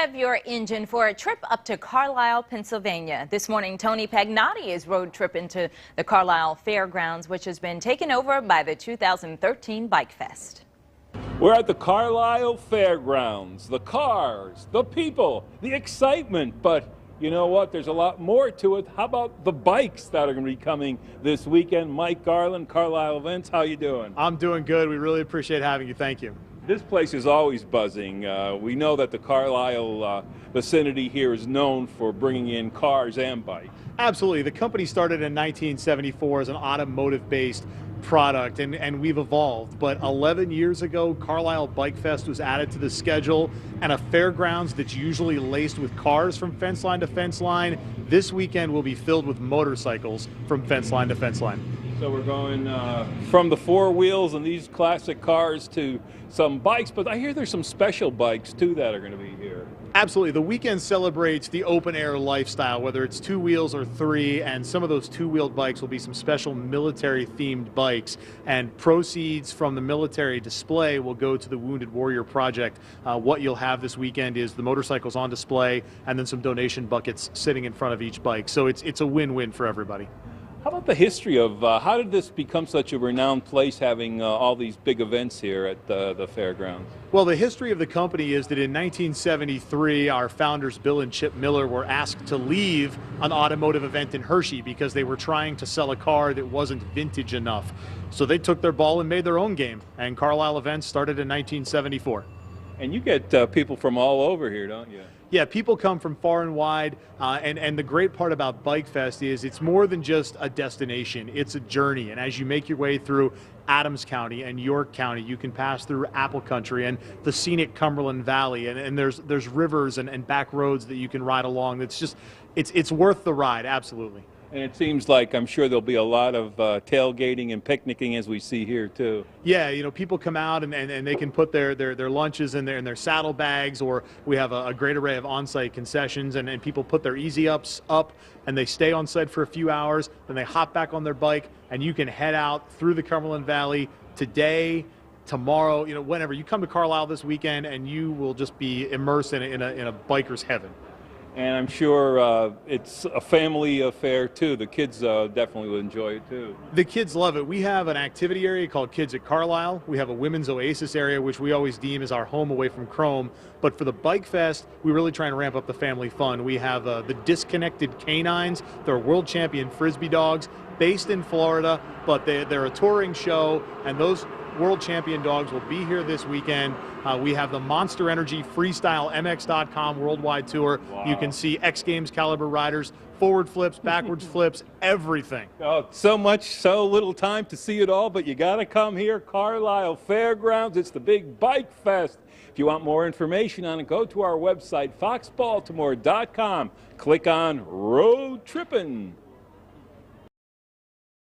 Rev your engine for a trip up to Carlisle, Pennsylvania. This morning, Tony Pagnotti is road tripping to the Carlisle Fairgrounds, which has been taken over by the 2013 Bike Fest. We're at the Carlisle Fairgrounds. The cars, the people, the excitement, but you know what? There's a lot more to it. How about the bikes that are going to be coming this weekend? Mike Garland, Carlisle Events, how you doing? I'm doing good. We really appreciate having you. Thank you. This place is always buzzing. We know that the Carlisle vicinity here is known for bringing in cars and bikes. Absolutely. The company started in 1974 as an automotive-based product, and we've evolved. But 11 years ago, Carlisle Bike Fest was added to the schedule, and a fairgrounds that's usually laced with cars from fence line to fence line, this weekend will be filled with motorcycles from fence line to fence line. So we're going from the four wheels and these classic cars to some bikes, but I hear there's some special bikes too that are going to be here. Absolutely. The weekend celebrates the open air lifestyle, whether it's two wheels or three, and some of those two-wheeled bikes will be some special military themed bikes, and proceeds from the military display will go to the Wounded Warrior Project. What you'll have this weekend is the motorcycles on display and then some donation buckets sitting in front of each bike. So it's a win-win for everybody. How about the history of how did this become such a renowned place, having all these big events here at the fairgrounds? Well, the history of the company is that in 1973, our founders, Bill and Chip Miller, were asked to leave an automotive event in Hershey because they were trying to sell a car that wasn't vintage enough. So they took their ball and made their own game, and Carlisle Events started in 1974. And you get people from all over here, don't you? Yeah, people come from far and wide, and the great part about Bike Fest is it's more than just a destination, it's a journey. And as you make your way through Adams County and York County, you can pass through Apple Country and the scenic Cumberland Valley, and there's rivers and back roads that you can ride along. It's just, it's worth the ride, absolutely. And it seems like, I'm sure there'll be a lot of tailgating and picnicking as we see here too. Yeah, you know, people come out and they can put their lunches in their saddlebags, or we have a great array of on-site concessions, and people put their easy ups up and they stay on site for a few hours, then they hop back on their bike, and you can head out through the Cumberland Valley today, tomorrow, you know, whenever. You come to Carlisle this weekend and you will just be immersed in a biker's heaven. And I'm sure it's a family affair too. The kids definitely will enjoy it too. The kids love it. We have an activity area called Kids at Carlisle. We have a women's oasis area, which we always deem as our home away from Chrome. But for the Bike Fest, we really try and ramp up the family fun. We have the Disconnected Canines. They're world champion Frisbee dogs based in Florida, but they're a touring show, and those world champion dogs will be here this weekend. We have the Monster Energy Freestyle MX.com worldwide tour. Wow. You can see X Games caliber riders, forward flips, backwards flips, everything. Oh, so little time to see it all, but you got to come here, Carlisle Fairgrounds. It's the big Bike Fest. If you want more information on it, go to our website, foxbaltimore.com. Click on Road Trippin'.